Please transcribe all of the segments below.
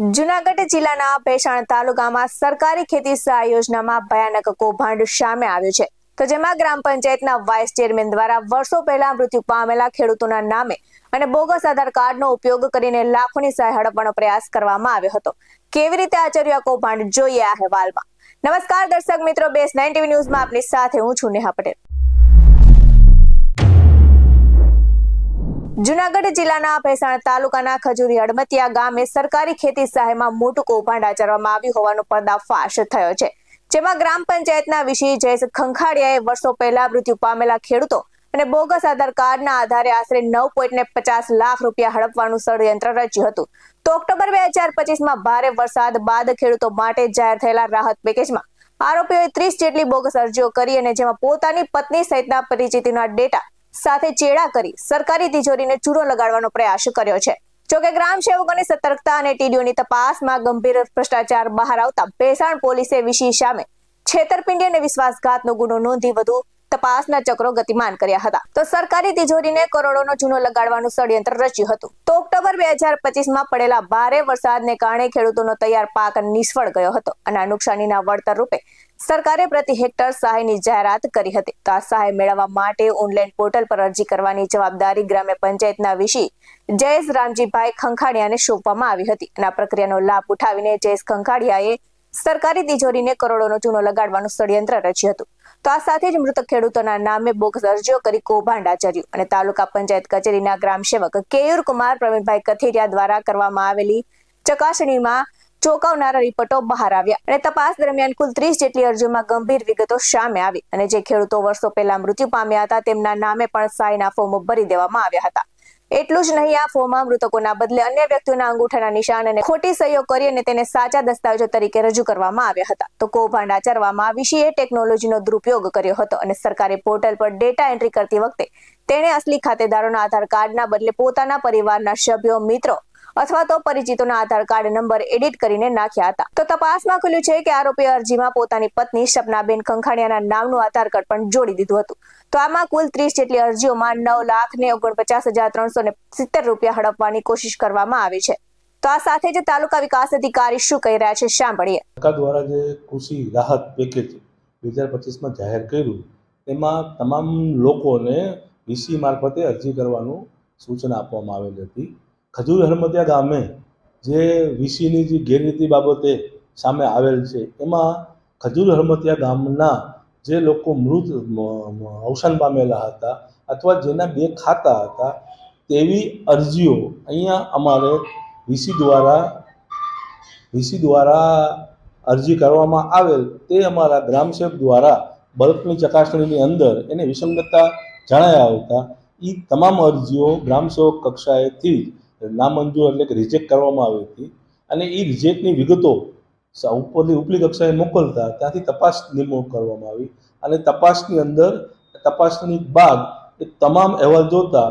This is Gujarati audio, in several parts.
જૂનાગઢ જિલ્લાના ભેસાણ તાલુકામાં સરકારી ખેતી સહાય યોજનામાં ભયાનક કૌભાંડ સામે આવ્યું છે. તો જેમાં ગ્રામ પંચાયતના વાઇસ ચેરમેન દ્વારા વર્ષો પહેલા મૃત્યુ પામેલા ખેડૂતોના નામે અને બોગસ આધાર કાર્ડનો ઉપયોગ કરીને લાખોની સહાય હડપવાનો પ્રયાસ કરવામાં આવ્યો હતો. કેવી રીતે આચર્યું આ કૌભાંડ, જોઈએ આ અહેવાલમાં. નમસ્કાર દર્શક મિત્રો, BS9 TV ન્યૂઝમાં આપની સાથે હું છું નેહા પટેલ. જૂનાગઢ જિલ્લાના ભેસાણ તાલુકાના ખજૂરી હડમતિયા ગામે સરકારી ખેતી સહાયમાં મોટું કૌભાંડ આચરવામાં આવ્યું હોવાનો પર્દાફાશ થયો છે. જેમાં ગ્રામ પંચાયતના વીસી જયેશ ખંખાડિયાએ વર્ષો પહેલા મૃત્યુ પામેલા ખેડૂતો અને બોગસ આધાર કાર્ડના આધારે આશરે 9.50 લાખ રૂપિયા હડપવાનું ષડયંત્ર રચ્યું હતું. તો ઓક્ટોબર 2025માં ભારે વરસાદ બાદ ખેડૂતો માટે જાહેર થયેલા રાહત પેકેજમાં આરોપીઓએ 30 જેટલી બોગસ અરજીઓ કરી અને જેમાં પોતાની પત્ની સહિતના પરિચિતોના ડેટા સાથે ચેડા કરી સરકારી તિજોરીને ચૂરો લગાડવાનો પ્રયાસ કર્યો છે. જોકે ગ્રામ સેવકોની સતર્કતા અને ટીડીઓની તપાસમાં ગંભીર ભ્રષ્ટાચાર બહાર આવતા ભેસાણ પોલીસે વીસી સામે છેતરપિંડી અને વિશ્વાસઘાતનો ગુનો નોંધી વધુ તપાસના ચક્રો ગતિમાન કર્યા હતા. તો સરકારી તિજોરીને કરોડોનો ચૂનો લગાડવાનું ષડયંત્ર રચ્યું હતું. તો ઓક્ટોબર 2025માં પડેલા ભારે વરસાદને કારણે ખેડૂતોનો તૈયાર પાક નિષ્ફળ ગયો હતો અને આ નુકસાનીના વળતર રૂપે સરકારે પ્રતિ હેક્ટર સહાયની જાહેરાત કરી હતી. તો આ સહાય મેળવવા માટે ઓનલાઈન પોર્ટલ પર અરજી કરવાની જવાબદારી ગ્રામ પંચાયતના વીસી જયેશ રામજીભાઈ ખંખાડિયાને સોંપવામાં આવી હતી. અને આ પ્રક્રિયાનો લાભ ઉઠાવીને જયેશ ખંખાડિયાએ સરકારી તિજોરીને કરોડોનો ચૂનો લગાડવાનું ષડયંત્ર રચ્યું હતું. તો આ સાથે જ મૃતક ખેડૂતોના નામે બોગસ અરજીઓ કરી કૌભાંડ આચર્યું અને તાલુકા પંચાયત કચેરીના ગ્રામ સેવક કેયુર કુમાર પ્રવીણભાઈ કથિરિયા દ્વારા કરવામાં આવેલી ચકાસણીમાં ચોંકાવનારા રિપોર્ટો બહાર આવ્યા અને તપાસ દરમિયાન કુલ 30 જેટલી અરજીઓમાં ગંભીર વિગતો સામે આવી અને જે ખેડૂતો વર્ષો પહેલા મૃત્યુ પામ્યા હતા તેમના નામે પણ સહાયના ફોર્મો ભરી દેવામાં આવ્યા હતા. એટલું જ નહીં, આ ફોર્મમાં મૃતકોના બદલે અન્ય વ્યક્તિઓના અંગૂઠાના નિશાન અને ખોટી સહીઓ કરી અને તેને સાચા દસ્તાવેજો તરીકે રજૂ કરવામાં આવ્યા હતા. તો કૌભાંડ આચરવામાં વીસીએ ટેકનોલોજીનો દુરુપયોગ કર્યો હતો અને સરકારી પોર્ટલ પર ડેટા એન્ટ્રી કરતી વખતે તેણે અસલી ખાતેદારોના આધાર કાર્ડના બદલે પોતાના પરિવારના સભ્યો, મિત્રો અથવા તો પરિચિતોના આધાર કાર્ડ નંબર એડિટ કરીને નાખ્યા હતા. તો તપાસમાં ખુલ્યું છે કે આરોપીએ અરજીમાં પોતાની પત્ની સપનાબેન ખંખાડિયાના નામનું આધાર કાર્ડ પણ જોડી દીધું હતું. તો આમાં કુલ 30 જેટલી અરજીઓમાં 9,49,370 રૂપિયા હડપવાની કોશિશ કરવામાં આવી છે. તો આ સાથે જ તાલુકા વિકાસ અધિકારી શું કહી રહ્યા છે, સાંભળીએ. સરકાર દ્વારા જે કૃષિ રાહત પેકેજ 2025માં જાહેર કર્યું તેમાં તમામ લોકોને વીસી મારફતે અરજી કરવાનું સૂચના આપવામાં આવેલી હતી. ખજૂરી હડમતિયા ગામે જે વીસીની જે ગેરરીતિ બાબતે સામે આવેલ છે એમાં ખજૂરી હડમતિયા ગામના જે લોકો અવસાન પામેલા હતા અથવા જેના 2 ખાતા હતા તેવી અરજીઓ અહીંયા અમારે વીસી દ્વારા અરજી કરવામાં આવેલ તે અમારા ગ્રામસેવક દ્વારા બલ્કની ચકાસણીની અંદર એને વિસંગતતા જણાયા આવતા એ તમામ અરજીઓ ગ્રામસેવક કક્ષાએથી નામંજૂર એટલે કે રિજેક્ટ કરવામાં આવી હતી અને એ રિજેક્ટની વિગતો ઉપલી કક્ષાએ મોકલતા ત્યાંથી તપાસ નિમણૂક કરવામાં આવી અને તપાસની બાદ એ તમામ અહેવાલ જોતા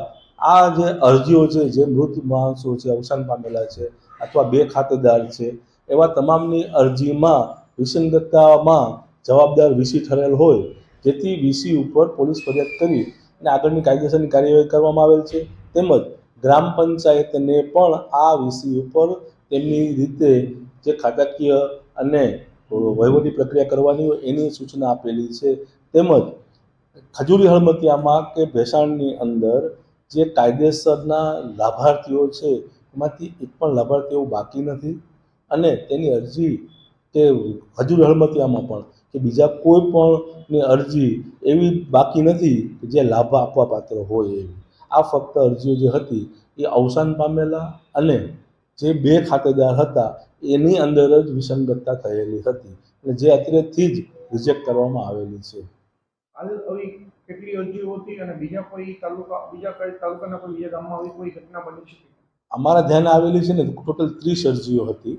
આ જે અરજીઓ છે, જે મૃત માણસો છે, અવસાન પામેલા છે અથવા 2 ખાતેદાર છે એવા તમામની અરજીમાં વિસંગતતામાં જવાબદાર વીસી ઠરેલ હોય, જેથી વીસી ઉપર પોલીસ ફરિયાદ કરી અને આગળની કાયદેસરની કાર્યવાહી કરવામાં આવેલ છે. તેમજ ગ્રામ પંચાયતને પણ આ વીસી ઉપર તેમની રીતે જે ખાતાકીય અને વહીવટી પ્રક્રિયા કરવાની હોય એની સૂચના આપેલી છે. તેમજ ખજૂરી હડમતિયામાં કે ભેસાણની અંદર જે કાયદેસરના લાભાર્થીઓ છે એમાંથી એક પણ લાભાર્થીઓ બાકી નથી અને તેની અરજી કે ખજૂરી હડમતિયામાં પણ કે બીજા કોઈ પણની અરજી એવી બાકી નથી કે જે લાભ આપવા પાત્ર હોય એવી. આ ફક્ત અરજીઓ જે હતી એ અવસાન પામેલા અને જે 2 ખાતેદાર હતા એની અંદર જ વિસંગતતા થયેલી હતી અને જે અત્રેથી જ રિજેક્ટ કરવામાં આવેલી છે. કેટલી અરજીઓ હતી અને બીજા કઈ તાલુકાના કોઈ બીજા ગામમાં આવી કોઈ ઘટના બની છે? અમારા ધ્યાને આવેલી છે ને ટોટલ 30 અરજીઓ હતી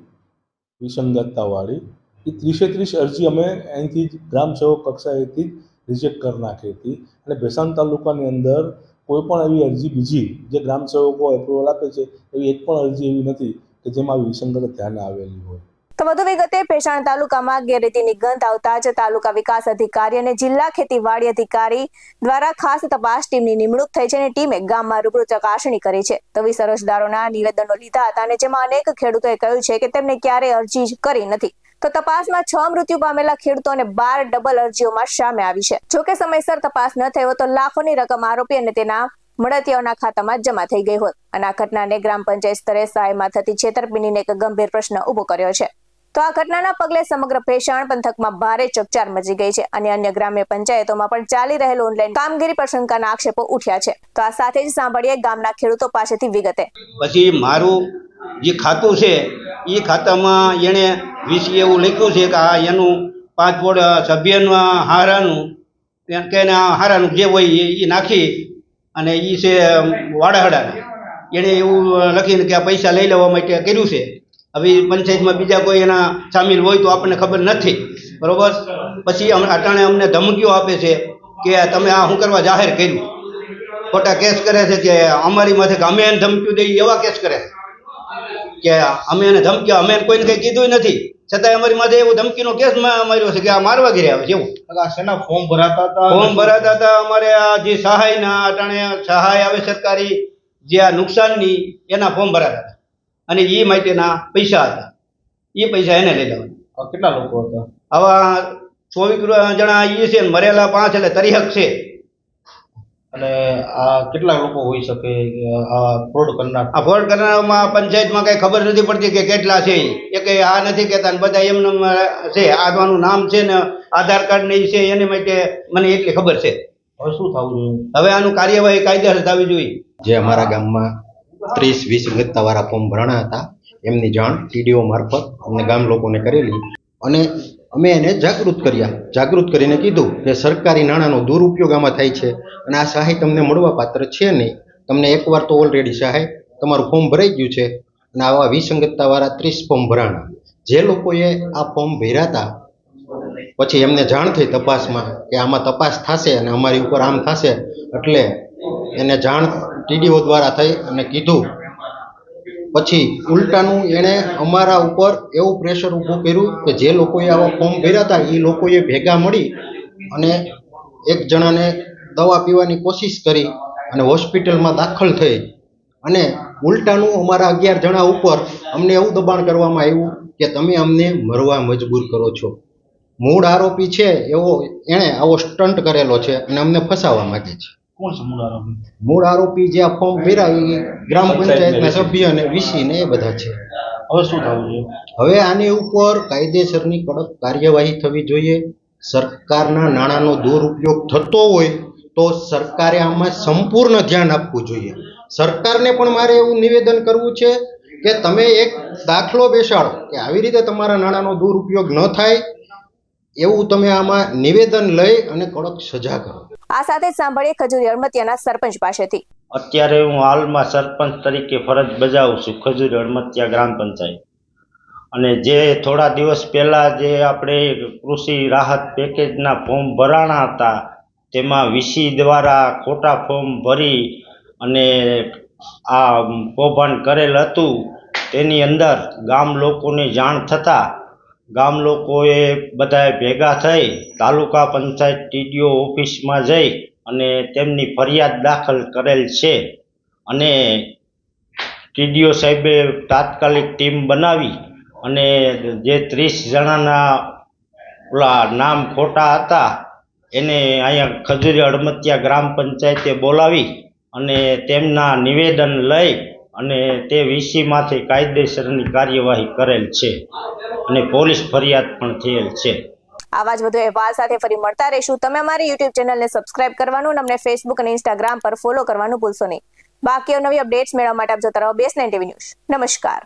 વિસંગતતાવાળી. એ 30 અરજી અમે અહીંથી જ ગ્રામ સેવક કક્ષાએથી જ રિજેક્ટ કરી નાખી હતી અને ભેસાણ તાલુકાની અંદર કોઈ પણ એવી અરજી બીજી જે ગ્રામ સેવકો એપ્રુવલ આપે છે એવી એક પણ અરજી એવી નથી કે જેમાં વિસંગત ધ્યાને આવેલી હોય. તો તો વધુ વિગતે ભેસાણ તાલુકામાં ગેરરીતિની ગંધ આવતા જ તાલુકા વિકાસ અધિકારી અને જિલ્લા ખેતીવાડી અધિકારી દ્વારા ખાસ તપાસ ટીમની નિમણૂક થઈ છે અને ટીમે ગામમાં રૂબરૂ ચકાસણી કરી છે. તો 20 અરજદારોના નિવેદનો લીધા હતા અને જેમાં અનેક ખેડૂતોએ કહ્યું છે કે તેમને ક્યારેય અરજી કરી નથી. તો તપાસમાં 6 મૃત્યુ પામેલા ખેડૂતો અને 12 ડબલ અરજીઓમાં સામે આવી છે. જોકે સમયસર તપાસ ન થયો તો લાખોની રકમ આરોપી અને તેના મળતિયાઓના ખાતામાં જમા થઈ ગઈ હોત અને આ ઘટનાને ગ્રામ પંચાયત સ્તરે સહાયમાં થતી છેતરપિંડીને એક ગંભીર પ્રશ્ન ઉભો કર્યો છે. તો આ ઘટનાના પગલે સમગ્ર ભેસાણ પંથકમાં ભારે ચકચાર મચી ગઈ છે અને અન્ય ગ્રામ્ય પંચાયતોમાં પણ ચાલી રહેલ ઓનલાઈન કામગીરી પર શંકાના આક્ષેપો ઉઠ્યા છે. તો આ સાથે જ સાંભળીએ ગામના ખેડૂતો પાસેથી વિગતે. પછી મારું જે ખાતું છે એ ખાતામાં એણે 20 એવું લખ્યું છે કે આ એનું 5 બોર્ડ સભ્યનું હારાનું કે હારાનું જે હોય એ નાખી અને એ છે વાડાહડાના એણે એવું લખીને કે આ પૈસા લઈ લેવા માટે કર્યું છે. હવે પંચાયતમાં બીજા કોઈ એના સામેલ હોય તો આપણને ખબર નથી, બરોબર. પછી અટાણે અમને ધમકીઓ આપે છે કે તમે આ શું કરવા જાહેર કર્યું, ખોટા કેસ કરે છે કે અમારી માથે કે અમે એને ધમકીઓ દઈએ એવા કેસ કરે કે અમે એને ધમકી અમે કોઈને કંઈ કીધું નથી છતાંય અમારી માથે એવો ધમકીનો કેસ માર્યો છે કે આ મારવા ઘરે આવે છે. એવું શેના ફોર્મ ભરાતા હતા અમારે આ જે સહાયના અટાણે સહાય આવે સરકારી જે આ નુકસાનની એના ફોર્મ ભરાતા હતા અને એ માટેના પૈસા હતા. એ પૈસા એને લઈ લેવાના. કેટલા લોકો હતા? આવા 24 જણા એ છે ને મરેલા 5 એટલે તરીહક છે. અને આ કેટલા લોકો હોઈ શકે આ ફ્રોડ કરનાર? આ ફ્રોડ કરનારમાં પંચાયતમાં કઈ ખબર નથી પડતી કે કેટલા છે. એ કઈ આ નથી કહેતા બધા એમને છે. આનું નામ છે ને આધાર કાર્ડ ને છે એની માટે મને એટલી ખબર છે. હવે શું થવું જોઈએ? હવે આનું કાર્યવાહી કાયદેસર થવી જોઈએ. જે અમારા ગામમાં 30-20 વિગતવાળા ફોર્મ ભરાણા હતા એમની જાણ ટીડીઓ મારફત અમને ગામ લોકોને કરેલી અને અમે એને જાગૃત કરીને કીધું કે સરકારી નાણાંનો દુરુપયોગ આમાં થાય છે અને આ સહાય તમને મળવા પાત્ર છે નહીં. તમને એકવાર તો ઓલરેડી સહાય તમારું ફોર્મ ભરાઈ ગયું છે અને આવા વિસંગતતાવાળા 30 ફોર્મ ભરાણા. જે લોકોએ આ ફોર્મ ભર્યા હતા પછી એમને જાણ થઈ તપાસમાં કે આમાં તપાસ થશે અને અમારી ઉપર આમ થશે એટલે એને જાણ ટીડીઓ દ્વારા થઈ અને કીધું. પછી ઉલટાનું એણે અમારા ઉપર એવું પ્રેશર ઊભું કર્યું કે જે લોકોએ આવા ફોર્મ ભર્યા હતા એ લોકોએ ભેગા મળી અને એક જણાને દવા પીવાની કોશિશ કરી અને હોસ્પિટલમાં દાખલ થઈ અને ઉલટાનું અમારા 11 જણા ઉપર અમને એવું દબાણ કરવામાં આવ્યું કે તમે અમને મરવા મજબૂર કરો છો. મૂળ આરોપી છે એવો એણે આવો સ્ટન્ટ કરેલો છે અને અમને ફસાવવા માંગે છે. કોણ છે મૂળ આરોપી? મૂળ આરોપી જે આ ફોર્મ ભર્યા એ ગ્રામ પંચાયતના સભ્ય અને વીસી ને એ બધા છે. હવે શું થવું જોઈએ? હવે આની ઉપર કાયદેસરની કડક કાર્યવાહી થવી જોઈએ. સરકારના નાણાંનો દુરુપયોગ થતો હોય તો સરકારે આમાં સંપૂર્ણ ધ્યાન આપવું જોઈએ. સરકારને પણ મારે એવું નિવેદન કરવું છે કે તમે એક દાખલો બેસાડો કે આવી રીતે તમારા નાણાંનો દુરુપયોગ ન થાય એવું તમે આમાં નિવેદન લઈ અને કડક સજા કરો. આ સાથે સાંભળીએ ખજૂરી અડમતિયાના સરપંચ પાસેથી. અત્યારે હું હાલમાં સરપંચ તરીકે ફરજ બજાવું છું ખજૂરી અડમતિયા ગ્રામ પંચાયત. અને જે થોડા દિવસ પહેલાં જે આપણે કૃષિ રાહત પેકેજના ફોર્મ ભરાણા હતા તેમાં વીસી દ્વારા ખોટા ફોર્મ ભરી અને આ કૌભાંડ કરેલ હતું. તેની અંદર ગામ લોકોની જાણ થતાં ગામ લોકોએ બધાએ ભેગા થઈ તાલુકા પંચાયત ટીડીઓ ઓફિસમાં જઈ અને તેમની ફરિયાદ દાખલ કરેલ છે અને ટીડીઓ સાહેબે તાત્કાલિક ટીમ બનાવી અને જે 30 જણાના ઓલા નામ ખોટા હતા એને અહીંયા ખજૂરી અડમતિયા ગ્રામ પંચાયતે બોલાવી અને તેમના નિવેદન લઈ અને તે વીસીમાંથી કાયદેસરની કાર્યવાહી કરેલ છે અને પોલીસ ફરિયાદ પણ થયેલ છે. આવા જ વધુ અહેવાલ સાથે ફરી મળતા રહીશું. તમે અમારી YouTube ચેનલને સબસ્ક્રાઇબ કરવાનું અને અમને Facebook અને Instagram પર ફોલો કરવાનું ભૂલશો નહીં. બાકી નવી અપડેટ્સ મેળવવા માટે આપ જોતા રહો BS9 TV ન્યૂઝ. નમસ્કાર.